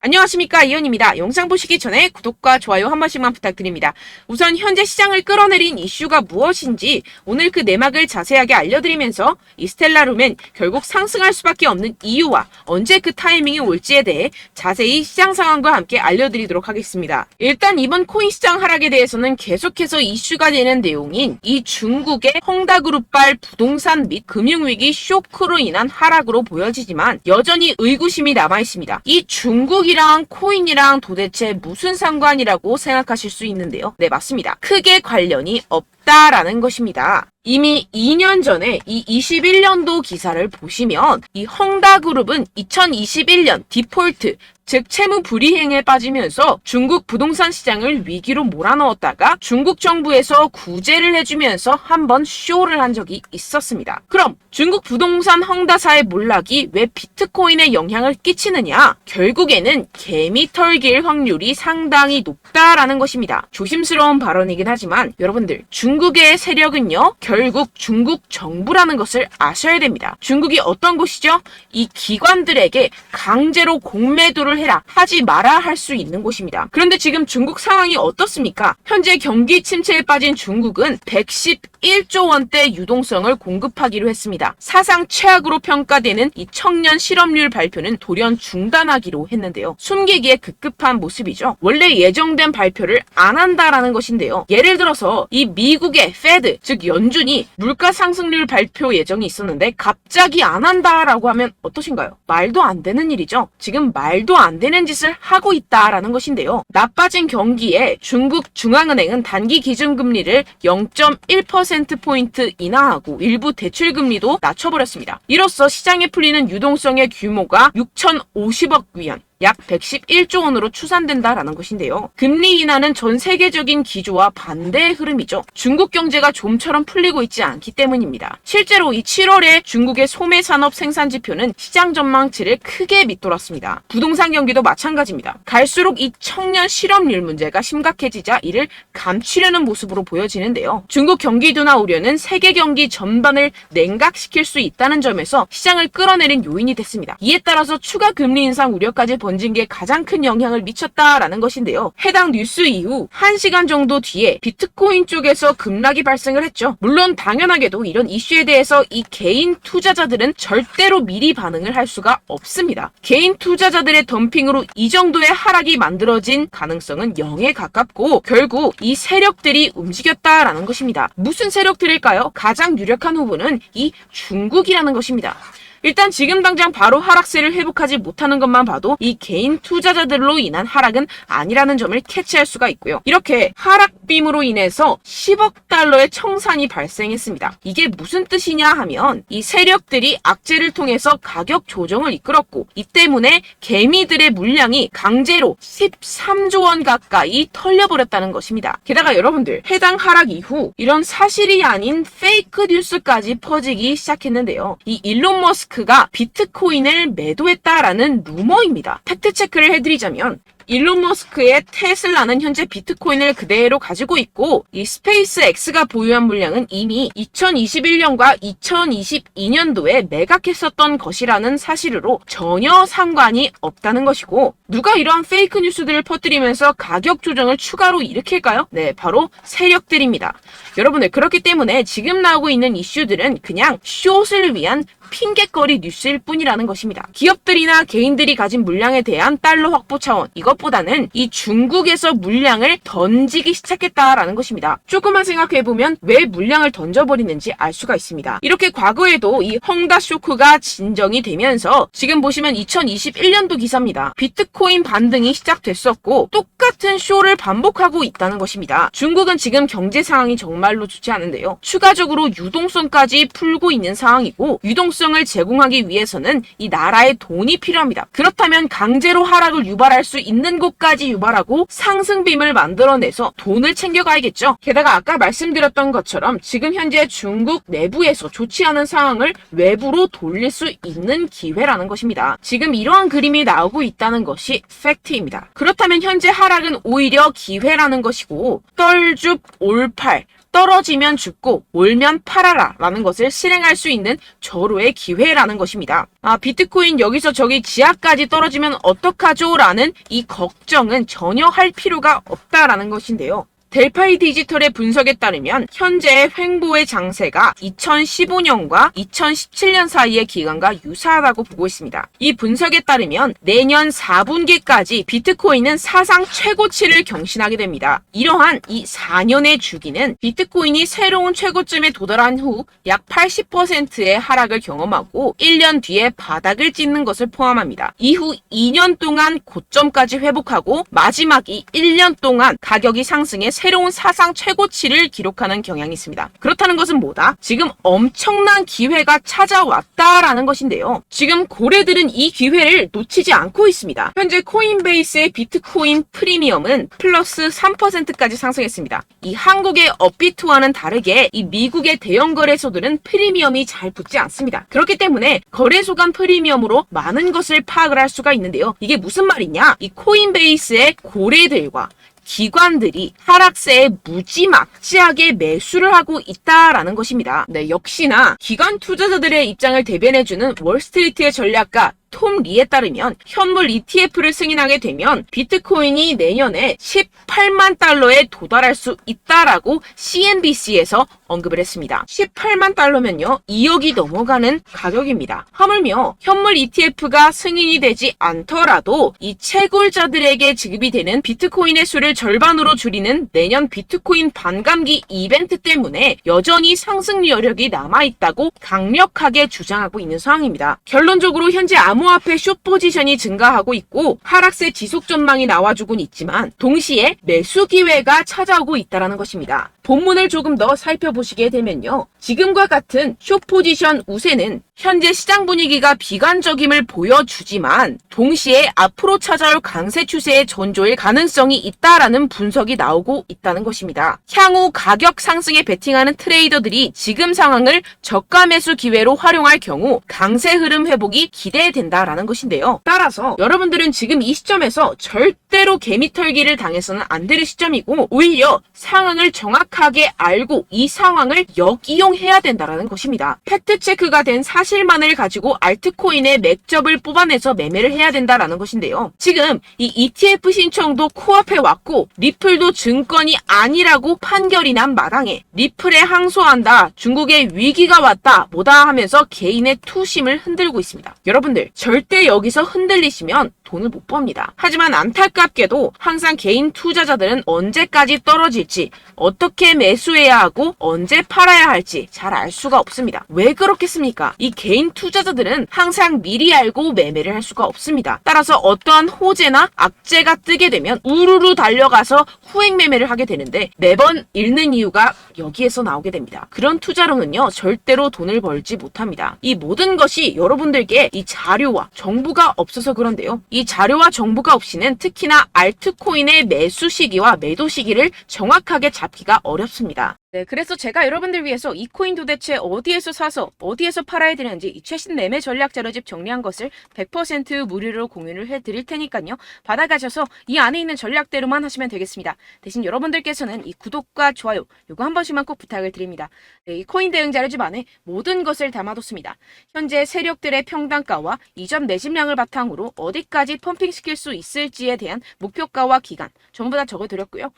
안녕하십니까, 이현입니다. 영상 보시기 전에 구독과 좋아요 한 번씩만 부탁드립니다. 우선 현재 시장을 끌어내린 이슈가 무엇인지 오늘 그 내막을 자세하게 알려드리면서 이 스텔라룸은 결국 상승할 수밖에 없는 이유와 언제 그 타이밍이 올지에 대해 자세히 시장 상황과 함께 알려드리도록 하겠습니다. 일단 이번 코인 시장 하락에 대해서는 계속해서 이슈가 되는 내용인 이 중국의 헝다그룹발 부동산 및 금융위기 쇼크로 인한 하락으로 보여지지만 여전히 의구심이 남아있습니다. 이 중국이랑 코인이랑 도대체 무슨 상관이라고 생각하실 수 있는데요. 네, 맞습니다. 크게 관련이 없다라는 것입니다. 이미 2년 전에 이 21년도 기사를 보시면 이 헝다그룹은 2021년 디폴트, 즉 채무 불이행에 빠지면서 중국 부동산 시장을 위기로 몰아넣었다가 중국 정부에서 구제를 해주면서 한번 쇼를 한 적이 있었습니다. 그럼 중국 부동산 헝다사의 몰락이 왜 비트코인에 영향을 끼치느냐? 결국에는 개미 털길 확률이 상당히 높다라는 것입니다. 조심스러운 발언이긴 하지만 여러분들, 중국의 세력은요, 결국 중국 정부라는 것을 아셔야 됩니다. 중국이 어떤 곳이죠? 이 기관들에게 강제로 공매도를 해라, 하지 마라 할 수 있는 곳입니다. 그런데 지금 중국 상황이 어떻습니까? 현재 경기 침체에 빠진 중국은 111조 원대 유동성을 공급하기로 했습니다. 사상 최악으로 평가되는 이 청년 실업률 발표는 돌연 중단하기로 했는데요. 숨기기에 급급한 모습이죠. 원래 예정된 발표를 안 한다라는 것인데요. 예를 들어서 이 미국의 페드, 즉 연준이 물가 상승률 발표 예정이 있었는데 갑자기 안 한다라고 하면 어떠신가요? 말도 안 되는 일이죠. 지금 말도 안 되는 짓을 하고 있다라는 것인데요. 나빠진 경기에 중국 중앙은행은 단기 기준금리를 0.1%포인트 인하하고 일부 대출금리도 낮춰버렸습니다. 이로써 시장에 풀리는 유동성의 규모가 6,050억 위안, 약 111조 원으로 추산된다라는 것인데요. 금리 인하는 전 세계적인 기조와 반대의 흐름이죠. 중국 경제가 좀처럼 풀리고 있지 않기 때문입니다. 실제로 이 7월에 중국의 소매 산업 생산 지표는 시장 전망치를 크게 밑돌았습니다. 부동산 경기도 마찬가지입니다. 갈수록 이 청년 실업률 문제가 심각해지자 이를 감추려는 모습으로 보여지는데요. 중국 경기 둔화 우려는 세계 경기 전반을 냉각시킬 수 있다는 점에서 시장을 끌어내린 요인이 됐습니다. 이에 따라서 추가 금리 인상 우려까지 번진 게 가장 큰 영향을 미쳤다라는 것인데요. 해당 뉴스 이후 1시간 정도 뒤에 비트코인 쪽에서 급락이 발생을 했죠. 물론 당연하게도 이런 이슈에 대해서 이 개인 투자자들은 절대로 미리 반응을 할 수가 없습니다. 개인 투자자들의 덤핑으로 이 정도의 하락이 만들어진 가능성은 0에 가깝고 결국 이 세력들이 움직였다라는 것입니다. 무슨 세력들일까요? 가장 유력한 후보는 이 중국이라는 것입니다. 일단 지금 당장 바로 하락세를 회복하지 못하는 것만 봐도 이 개인 투자자들로 인한 하락은 아니라는 점을 캐치할 수가 있고요. 이렇게 하락빔으로 인해서 10억 달러의 청산이 발생했습니다. 이게 무슨 뜻이냐 하면 이 세력들이 악재를 통해서 가격 조정을 이끌었고 이 때문에 개미들의 물량이 강제로 13조 원 가까이 털려버렸다는 것입니다. 게다가 여러분들, 해당 하락 이후 이런 사실이 아닌 페이크 뉴스까지 퍼지기 시작했는데요. 이 일론 머스크가 비트코인을 매도했다라는 루머입니다. 팩트 체크를 해드리자면 일론 머스크의 테슬라는 현재 비트코인을 그대로 가지고 있고 이 스페이스 X가 보유한 물량은 이미 2021년과 2022년도에 매각했었던 것이라는 사실으로 전혀 상관이 없다는 것이고, 누가 이러한 페이크 뉴스들을 퍼뜨리면서 가격 조정을 추가로 일으킬까요? 네, 바로 세력들입니다. 여러분들, 그렇기 때문에 지금 나오고 있는 이슈들은 그냥 숏을 위한 핑계거리 뉴스일 뿐이라는 것입니다. 기업들이나 개인들이 가진 물량에 대한 달러 확보 차원, 이것보다는 이 중국에서 물량을 던지기 시작했다라는 것입니다. 조금만 생각해보면 왜 물량을 던져버리는지 알 수가 있습니다. 이렇게 과거에도 이 헝다 쇼크가 진정이 되면서 지금 보시면 2021년도 기사입니다. 비트코인 반등이 시작됐었고 똑같은 쇼를 반복하고 있다는 것입니다. 중국은 지금 경제 상황이 정말로 좋지 않은데요. 추가적으로 유동성까지 풀고 있는 상황이고, 유동성을 제공하기 위해서는 이 나라의 돈이 필요합니다. 그렇다면 강제로 하락을 유발할 수 있는 곳까지 유발하고 상승빔을 만들어내서 돈을 챙겨가야겠죠. 게다가 아까 말씀드렸던 것처럼 지금 현재 중국 내부에서 좋지 않은 상황을 외부로 돌릴 수 있는 기회라는 것입니다. 지금 이러한 그림이 나오고 있다는 것이 팩트입니다. 그렇다면 현재 하락은 오히려 기회라는 것이고, 떨줍 올팔, 떨어지면 죽고 올면 팔아라 라는 것을 실행할 수 있는 절호의 기회라는 것입니다. 비트코인 여기서 저기 지하까지 떨어지면 어떡하죠? 라는 이 걱정은 전혀 할 필요가 없다라는 것인데요. 델파이 디지털의 분석에 따르면 현재의 횡보의 장세가 2015년과 2017년 사이의 기간과 유사하다고 보고 있습니다. 이 분석에 따르면 내년 4분기까지 비트코인은 사상 최고치를 경신하게 됩니다. 이러한 이 4년의 주기는 비트코인이 새로운 최고점에 도달한 후 약 80%의 하락을 경험하고 1년 뒤에 바닥을 찍는 것을 포함합니다. 이후 2년 동안 고점까지 회복하고 마지막이 1년 동안 가격이 상승해 새로운 사상 최고치를 기록하는 경향이 있습니다. 그렇다는 것은 뭐다? 지금 엄청난 기회가 찾아왔다라는 것인데요. 지금 고래들은 이 기회를 놓치지 않고 있습니다. 현재 코인베이스의 비트코인 프리미엄은 플러스 3%까지 상승했습니다. 이 한국의 업비트와는 다르게 이 미국의 대형 거래소들은 프리미엄이 잘 붙지 않습니다. 그렇기 때문에 거래소 간 프리미엄으로 많은 것을 파악을 할 수가 있는데요. 이게 무슨 말이냐? 이 코인베이스의 고래들과 기관들이 하락세에 무지막지하게 매수를 하고 있다라는 것입니다. 네, 역시나 기관 투자자들의 입장을 대변해주는 월스트리트의 전략가 톰 리에 따르면 현물 ETF를 승인하게 되면 비트코인이 내년에 18만 달러에 도달할 수 있다라고 CNBC에서 언급을 했습니다. 18만 달러면요 2억이 넘어가는 가격입니다. 하물며 현물 ETF가 승인이 되지 않더라도 이 채굴자들에게 지급이 되는 비트코인의 수를 절반으로 줄이는 내년 비트코인 반감기 이벤트 때문에 여전히 상승 여력이 남아있다고 강력하게 주장하고 있는 상황입니다. 결론적으로 현재 암호화폐 숏 포지션이 증가하고 있고 하락세 지속 전망이 나와주곤 있지만 동시에 매수 기회가 찾아오고 있다는 것입니다. 본문을 조금 더 살펴보시게 되면요. 지금과 같은 숏 포지션 우세는 현재 시장 분위기가 비관적임을 보여주지만 동시에 앞으로 찾아올 강세 추세의 전조일 가능성이 있다라는 분석이 나오고 있다는 것입니다. 향후 가격 상승에 베팅하는 트레이더들이 지금 상황을 저가 매수 기회로 활용할 경우 강세 흐름 회복이 기대된다라는 것인데요. 따라서 여러분들은 지금 이 시점에서 절대로 개미털기를 당해서는 안 될 시점이고 오히려 상황을 정확하게 알고 이 상황을 역이용해야 된다라는 것입니다. 팩트체크가 된 사실만을 가지고 알트코인의 맥접을 뽑아내서 매매를 해야 된다라는 것인데요. 지금 이 ETF 신청도 코앞에 왔고 리플도 증권이 아니라고 판결이 난 마당에 리플에 항소한다, 중국의 위기가 왔다 뭐다 하면서 개인의 투심을 흔들고 있습니다. 여러분들 절대 여기서 흔들리시면 돈을 못 법니다. 하지만 안타깝게도 항상 개인 투자자들은 언제까지 떨어질지, 어떻게 매수해야 하고 언제 팔아야 할지 잘 알 수가 없습니다. 왜 그렇겠습니까? 이 개인 투자자들은 항상 미리 알고 매매를 할 수가 없습니다. 따라서 어떠한 호재나 악재가 뜨게 되면 우르르 달려가서 후행 매매를 하게 되는데 매번 잃는 이유가 여기에서 나오게 됩니다. 그런 투자로는요 절대로 돈을 벌지 못합니다. 이 모든 것이 여러분들께 이 자료와 정보가 없어서 그런데요. 이 자료와 정보가 없이는 특히나 알트코인의 매수 시기와 매도 시기를 정확하게 잡기가 어렵습니다. 네, 그래서 제가 여러분들 위해서 이 코인 도대체 어디에서 사서 어디에서 팔아야 되는지 이 최신 매매 전략 자료집 정리한 것을 100% 무료로 공유를 해드릴 테니까요. 받아가셔서 이 안에 있는 전략대로만 하시면 되겠습니다. 대신 여러분들께서는 이 구독과 좋아요 요거 한 번씩만 꼭 부탁을 드립니다. 네, 이 코인 대응 자료집 안에 모든 것을 담아뒀습니다. 현재 세력들의 평단가와 이전 매집량을 바탕으로 어디까지 펌핑시킬 수 있을지에 대한 목표가와 기간 전부 다 적어드렸고요.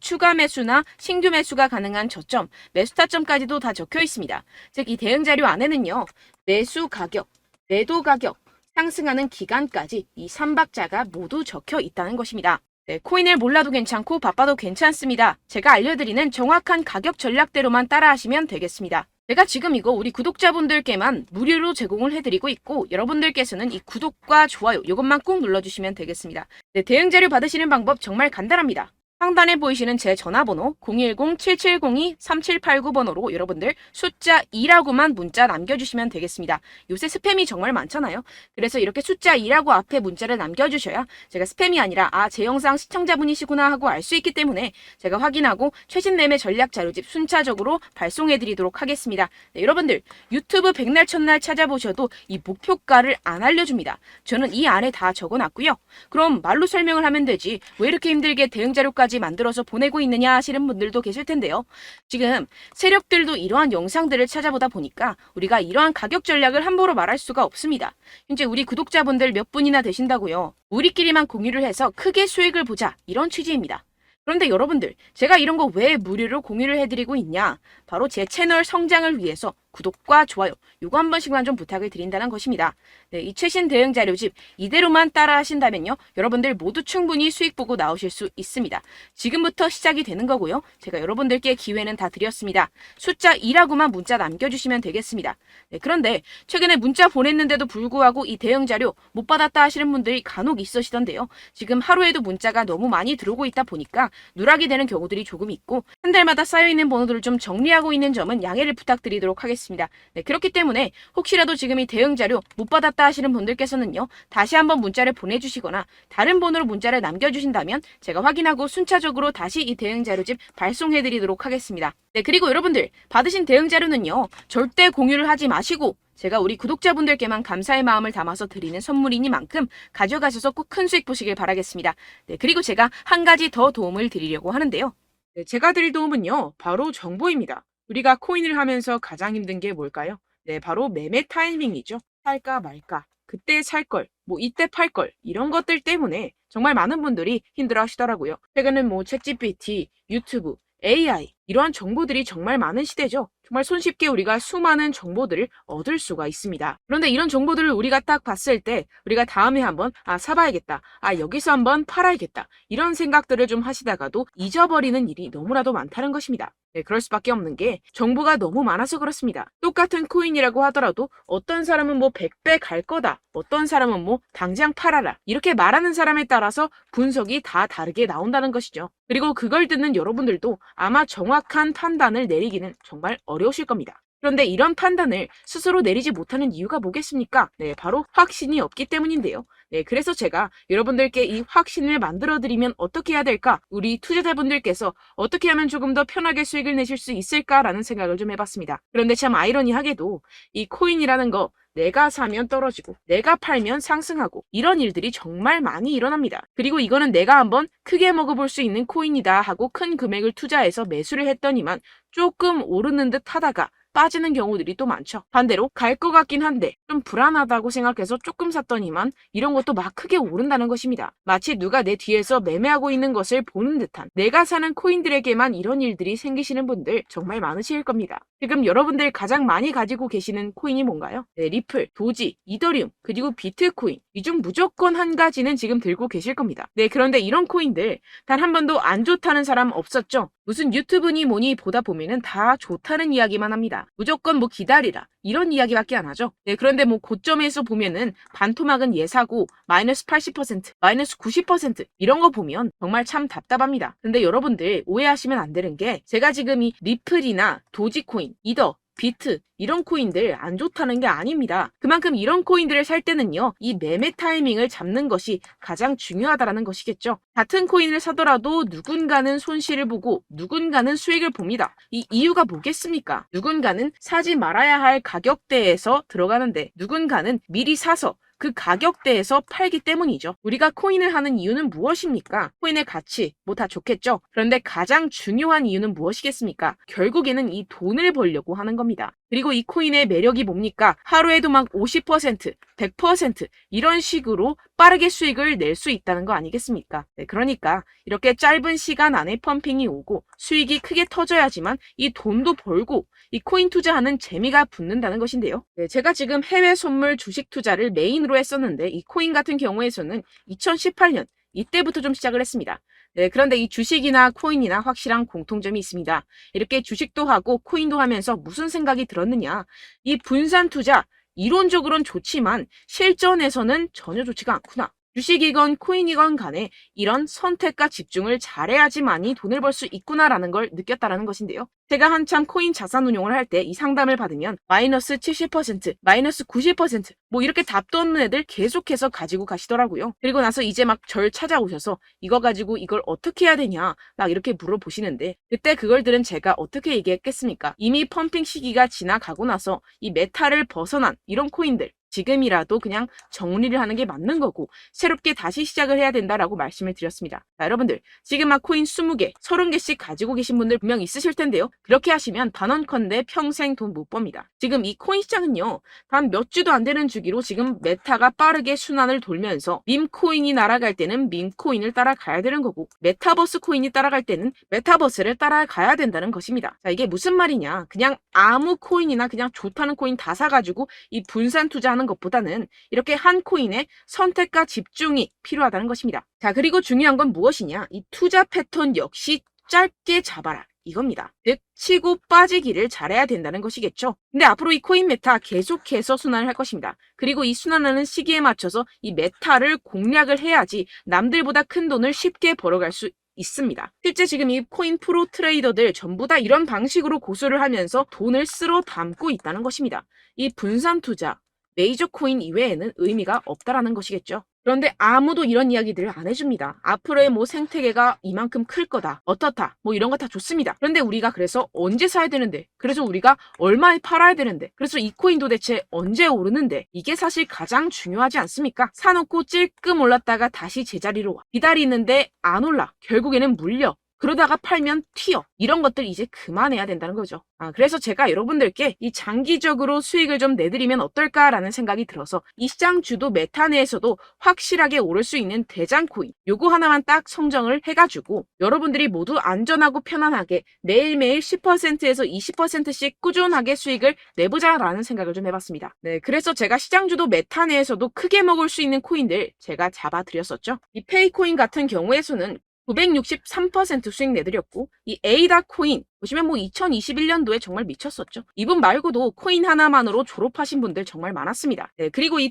추가 매수나 신규 매수가 가능한 저점, 매수 타점까지도 다 적혀 있습니다. 즉 이 대응 자료 안에는요. 매수 가격, 매도 가격, 상승하는 기간까지 이 3박자가 모두 적혀 있다는 것입니다. 네, 코인을 몰라도 괜찮고 바빠도 괜찮습니다. 제가 알려드리는 정확한 가격 전략대로만 따라하시면 되겠습니다. 제가 지금 이거 우리 구독자분들께만 무료로 제공을 해드리고 있고 여러분들께서는 이 구독과 좋아요 이것만 꼭 눌러주시면 되겠습니다. 네, 대응 자료 받으시는 방법 정말 간단합니다. 상단에 보이시는 제 전화번호 010-7702-3789번호로 여러분들 숫자 2라고만 문자 남겨주시면 되겠습니다. 요새 스팸이 정말 많잖아요. 그래서 이렇게 숫자 2라고 앞에 문자를 남겨주셔야 제가 스팸이 아니라 제 영상 시청자분이시구나 하고 알 수 있기 때문에 제가 확인하고 최신 매매 전략 자료집 순차적으로 발송해드리도록 하겠습니다. 네, 여러분들 유튜브 백날 첫날 찾아보셔도 이 목표가를 안 알려줍니다. 저는 이 안에 다 적어놨고요. 그럼 말로 설명을 하면 되지 왜 이렇게 힘들게 대응 자료까지 정보까지 만들어서 보내고 있느냐 하시는 분들도 계실 텐데요. 지금 세력들도 이러한 영상들을 찾아보다 보니까 우리가 이러한 가격 전략을 함부로 말할 수가 없습니다. 현재 우리 구독자분들 몇 분이나 되신다고요. 우리끼리만 공유를 해서 크게 수익을 보자, 이런 취지입니다. 그런데 여러분들, 제가 이런 거 왜 무료로 공유를 해드리고 있냐? 바로 제 채널 성장을 위해서 구독과 좋아요, 요거 한 번씩만 좀 부탁을 드린다는 것입니다. 네, 이 최신 대응 자료집 이대로만 따라 하신다면요, 여러분들 모두 충분히 수익 보고 나오실 수 있습니다. 지금부터 시작이 되는 거고요. 제가 여러분들께 기회는 다 드렸습니다. 숫자 2라고만 문자 남겨주시면 되겠습니다. 네, 그런데 최근에 문자 보냈는데도 불구하고 이 대응 자료 못 받았다 하시는 분들이 간혹 있으시던데요. 지금 하루에도 문자가 너무 많이 들어오고 있다 보니까 누락이 되는 경우들이 조금 있고, 한 달마다 쌓여있는 번호들을 좀 정리하고 있는 점은 양해를 부탁드리도록 하겠습니다. 네, 그렇기 때문에 혹시라도 지금 이 대응 자료 못 받았다 하시는 분들께서는요, 다시 한번 문자를 보내주시거나 다른 번호로 문자를 남겨주신다면 제가 확인하고 순차적으로 다시 이 대응 자료집 발송해드리도록 하겠습니다. 네, 그리고 여러분들 받으신 대응 자료는요, 절대 공유를 하지 마시고 제가 우리 구독자분들께만 감사의 마음을 담아서 드리는 선물이니만큼 가져가셔서 꼭 큰 수익 보시길 바라겠습니다. 네, 그리고 제가 한 가지 더 도움을 드리려고 하는데요. 네, 제가 드릴 도움은요, 바로 정보입니다. 우리가 코인을 하면서 가장 힘든 게 뭘까요? 네, 바로 매매 타이밍이죠. 살까 말까, 그때 살 걸, 뭐 이때 팔 걸, 이런 것들 때문에 정말 많은 분들이 힘들어 하시더라고요. 최근은 뭐 챗GPT, 유튜브, AI, 이러한 정보들이 정말 많은 시대죠. 정말 손쉽게 우리가 수많은 정보들을 얻을 수가 있습니다. 그런데 이런 정보들을 우리가 딱 봤을 때 우리가 다음에 한번 사봐야겠다, 여기서 한번 팔아야겠다, 이런 생각들을 좀 하시다가도 잊어버리는 일이 너무나도 많다는 것입니다. 네, 그럴 수밖에 없는 게 정보가 너무 많아서 그렇습니다. 똑같은 코인이라고 하더라도 어떤 사람은 뭐 100배 갈 거다, 어떤 사람은 뭐 당장 팔아라, 이렇게 말하는 사람에 따라서 분석이 다 다르게 나온다는 것이죠. 그리고 그걸 듣는 여러분들도 아마 정확한 판단을 내리기는 정말 어려우실 겁니다. 그런데 이런 판단을 스스로 내리지 못하는 이유가 뭐겠습니까? 네, 바로 확신이 없기 때문인데요. 네, 그래서 제가 여러분들께 이 확신을 만들어드리면 어떻게 해야 될까? 우리 투자자분들께서 어떻게 하면 조금 더 편하게 수익을 내실 수 있을까라는 생각을 좀 해봤습니다. 그런데 참 아이러니하게도 이 코인이라는 거, 내가 사면 떨어지고 내가 팔면 상승하고, 이런 일들이 정말 많이 일어납니다. 그리고 이거는 내가 한번 크게 먹어볼 수 있는 코인이다 하고 큰 금액을 투자해서 매수를 했더니만 조금 오르는 듯 하다가 빠지는 경우들이 또 많죠. 반대로 갈 것 같긴 한데 좀 불안하다고 생각해서 조금 샀더니만 이런 것도 막 크게 오른다는 것입니다. 마치 누가 내 뒤에서 매매하고 있는 것을 보는 듯한, 내가 사는 코인들에게만 이런 일들이 생기시는 분들 정말 많으실 겁니다. 지금 여러분들 가장 많이 가지고 계시는 코인이 뭔가요? 네, 리플, 도지, 이더리움, 그리고 비트코인, 이 중 무조건 한 가지는 지금 들고 계실 겁니다. 네, 그런데 이런 코인들 단 한 번도 안 좋다는 사람 없었죠? 무슨 유튜브니 뭐니 보다 보면은 다 좋다는 이야기만 합니다. 무조건 뭐 기다리라, 이런 이야기밖에 안 하죠. 네, 그런데 뭐 고점에서 보면은 반토막은 예사고 마이너스 80%, 마이너스 90% 이런 거 보면 정말 참 답답합니다. 근데 여러분들 오해하시면 안 되는 게, 제가 지금 이 리플이나 도지코인, 이더, 비트, 이런 코인들 안 좋다는 게 아닙니다. 그만큼 이런 코인들을 살 때는요, 이 매매 타이밍을 잡는 것이 가장 중요하다는 것이겠죠. 같은 코인을 사더라도 누군가는 손실을 보고 누군가는 수익을 봅니다. 이 이유가 뭐겠습니까? 누군가는 사지 말아야 할 가격대에서 들어가는데 누군가는 미리 사서 그 가격대에서 팔기 때문이죠. 우리가 코인을 하는 이유는 무엇입니까? 코인의 가치, 뭐 다 좋겠죠. 그런데 가장 중요한 이유는 무엇이겠습니까? 결국에는 이 돈을 벌려고 하는 겁니다. 그리고 이 코인의 매력이 뭡니까? 하루에도 막 50%, 100% 이런 식으로 빠르게 수익을 낼 수 있다는 거 아니겠습니까? 네, 그러니까 이렇게 짧은 시간 안에 펌핑이 오고 수익이 크게 터져야지만 이 돈도 벌고 이 코인 투자하는 재미가 붙는다는 것인데요. 네, 제가 지금 해외 선물 주식 투자를 메인으로 했었는데 이 코인 같은 경우에서는 2018년 이때부터 좀 시작을 했습니다. 네, 그런데 이 주식이나 코인이나 확실한 공통점이 있습니다. 이렇게 주식도 하고 코인도 하면서 무슨 생각이 들었느냐? 이 분산 투자, 이론적으로는 좋지만 실전에서는 전혀 좋지가 않구나. 주식이건 코인이건 간에 이런 선택과 집중을 잘해야지만이 돈을 벌 수 있구나라는 걸 느꼈다라는 것인데요. 제가 한참 코인 자산 운용을 할 때 이 상담을 받으면 마이너스 70%, 마이너스 90% 뭐 이렇게 답도 없는 애들 계속해서 가지고 가시더라고요. 그리고 나서 이제 막 절 찾아오셔서 이거 가지고 이걸 어떻게 해야 되냐 막 이렇게 물어보시는데, 그때 그걸 들은 제가 어떻게 얘기했겠습니까? 이미 펌핑 시기가 지나가고 나서 이 메타를 벗어난 이런 코인들, 지금이라도 그냥 정리를 하는 게 맞는 거고 새롭게 다시 시작을 해야 된다라고 말씀을 드렸습니다. 자, 여러분들 지금 막 코인 20개, 30개씩 가지고 계신 분들 분명 있으실 텐데요. 그렇게 하시면 단언컨대 평생 돈 못 법니다. 지금 이 코인 시장은요. 단 몇 주도 안 되는 주기로 지금 메타가 빠르게 순환을 돌면서 밈코인이 날아갈 때는 밈코인을 따라가야 되는 거고 메타버스 코인이 따라갈 때는 메타버스를 따라가야 된다는 것입니다. 자, 이게 무슨 말이냐. 그냥 아무 코인이나 그냥 좋다는 코인 다 사가지고 이 분산 투자하는 것보다는 이렇게 한 코인에 선택과 집중이 필요하다는 것입니다. 자, 그리고 중요한 건 무엇이냐. 이 투자 패턴 역시 짧게 잡아라. 이겁니다. 즉 치고 빠지기를 잘해야 된다는 것이겠죠. 근데 앞으로 이 코인 메타 계속해서 순환을 할 것입니다. 그리고 이 순환하는 시기에 맞춰서 이 메타를 공략을 해야지 남들보다 큰 돈을 쉽게 벌어갈 수 있습니다. 실제 지금 이 코인 프로 트레이더들 전부 다 이런 방식으로 고수를 하면서 돈을 쓸어 담고 있다는 것입니다. 이 분산 투자, 메이저 코인 이외에는 의미가 없다라는 것이겠죠. 그런데 아무도 이런 이야기들을 안 해줍니다. 앞으로의 뭐 생태계가 이만큼 클 거다. 어떻다. 뭐 이런 거 다 좋습니다. 그런데 우리가 그래서 언제 사야 되는데? 그래서 우리가 얼마에 팔아야 되는데? 그래서 이 코인 도대체 언제 오르는데? 이게 사실 가장 중요하지 않습니까? 사놓고 찔끔 올랐다가 다시 제자리로 와. 기다리는데 안 올라. 결국에는 물려. 그러다가 팔면 튀어. 이런 것들 이제 그만해야 된다는 거죠. 그래서 제가 여러분들께 이 장기적으로 수익을 좀 내드리면 어떨까라는 생각이 들어서 이 시장 주도 메타 내에서도 확실하게 오를 수 있는 대장 코인 요거 하나만 딱 선정을 해가지고 여러분들이 모두 안전하고 편안하게 매일매일 10%에서 20%씩 꾸준하게 수익을 내보자라는 생각을 좀 해봤습니다. 네, 그래서 제가 시장 주도 메타 내에서도 크게 먹을 수 있는 코인들 제가 잡아드렸었죠. 이 페이코인 같은 경우에서는 963% 수익 내드렸고 이 에이다 코인 보시면 뭐 2021년도에 정말 미쳤었죠. 이분 말고도 코인 하나만으로 졸업하신 분들 정말 많았습니다. 네, 그리고 이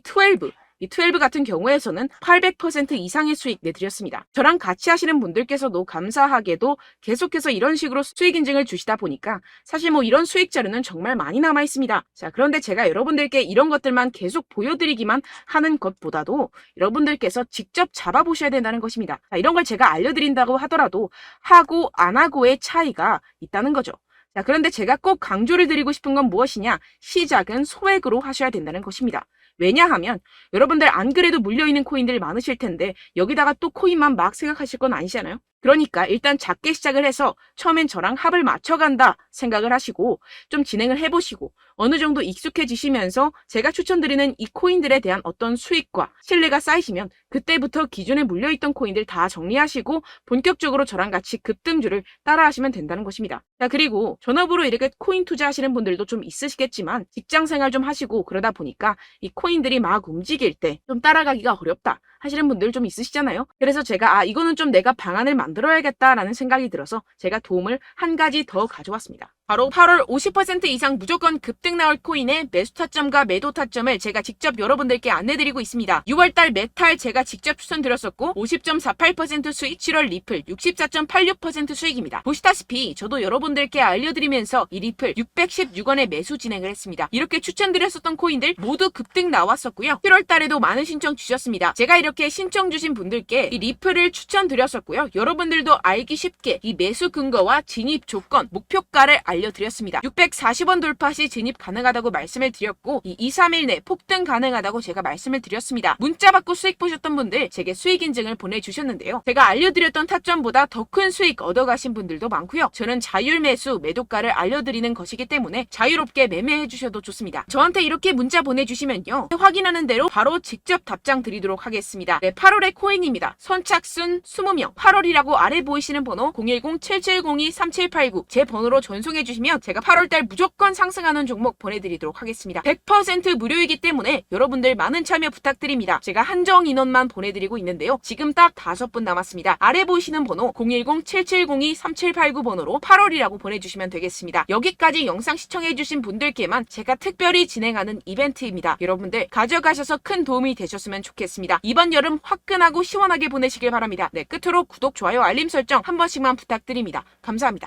12 같은 경우에서는 800% 이상의 수익 내드렸습니다. 저랑 같이 하시는 분들께서도 감사하게도 계속해서 이런 식으로 수익 인증을 주시다 보니까 사실 뭐 이런 수익 자료는 정말 많이 남아 있습니다. 자, 그런데 제가 여러분들께 이런 것들만 계속 보여드리기만 하는 것보다도 여러분들께서 직접 잡아보셔야 된다는 것입니다. 자, 이런 걸 제가 알려드린다고 하더라도 하고 안 하고의 차이가 있다는 거죠. 자, 그런데 제가 꼭 강조를 드리고 싶은 건 무엇이냐? 시작은 소액으로 하셔야 된다는 것입니다. 왜냐하면 여러분들 안 그래도 물려있는 코인들이 많으실 텐데 여기다가 또 코인만 막 생각하실 건 아니잖아요. 그러니까 일단 작게 시작을 해서 처음엔 저랑 합을 맞춰간다 생각을 하시고 좀 진행을 해보시고 어느 정도 익숙해지시면서 제가 추천드리는 이 코인들에 대한 어떤 수익과 신뢰가 쌓이시면 그때부터 기존에 물려있던 코인들 다 정리하시고 본격적으로 저랑 같이 급등주를 따라하시면 된다는 것입니다. 자, 그리고 전업으로 이렇게 코인 투자하시는 분들도 좀 있으시겠지만 직장생활 좀 하시고 그러다 보니까 이 코인들이 막 움직일 때 좀 따라가기가 어렵다 하시는 분들 좀 있으시잖아요. 그래서 제가 이거는 좀 내가 방안을 만들어야겠다라는 생각이 들어서 제가 도움을 한 가지 더 가져왔습니다. 바로 8월 50% 이상 무조건 급등 나올 코인의 매수 타점과 매도 타점을 제가 직접 여러분들께 안내드리고 있습니다. 6월달 메탈 제가 직접 추천드렸었고 50.48% 수익, 7월 리플 64.86% 수익입니다. 보시다시피 저도 여러분들께 알려드리면서 이 리플 616원에 매수 진행을 했습니다. 이렇게 추천드렸었던 코인들 모두 급등 나왔었고요. 7월달에도 많은 신청 주셨습니다. 제가 이렇게 신청 주신 분들께 이 리플을 추천드렸었고요. 여러분들도 알기 쉽게 이 매수 근거와 진입 조건, 목표가를 알려드렸습니다. 640원 돌파 시 진입 가능하다고 말씀을 드렸고 이 2-3일 내 폭등 가능하다고 제가 말씀을 드렸습니다. 문자 받고 수익 보셨던 분들 제게 수익 인증을 보내주셨는데요. 제가 알려드렸던 타점보다 더 큰 수익 얻어가신 분들도 많고요. 저는 자율 매수, 매도가를 알려드리는 것이기 때문에 자유롭게 매매해 주셔도 좋습니다. 저한테 이렇게 문자 보내주시면요. 확인하는 대로 바로 직접 답장 드리도록 하겠습니다. 네, 8월의 코인입니다. 선착순 20명 8월이라고 아래 보이시는 번호 010-7702-3789 제 번호로 전송해 주시면 제가 8월달 무조건 상승하는 종목 보내드리도록 하겠습니다. 100% 무료이기 때문에 여러분들 많은 참여 부탁드립니다. 제가 한정 인원만 보내드리고 있는데요. 지금 딱 5분 남았습니다. 아래 보이시는 번호 010-7702-3789 번호로 8월이라고 보내주시면 되겠습니다. 여기까지 영상 시청해주신 분들께만 제가 특별히 진행하는 이벤트입니다. 여러분들 가져가셔서 큰 도움이 되셨으면 좋겠습니다. 이번 여름 화끈하고 시원하게 보내시길 바랍니다. 네, 끝으로 구독, 좋아요, 알림 설정 한 번씩만 부탁드립니다. 감사합니다.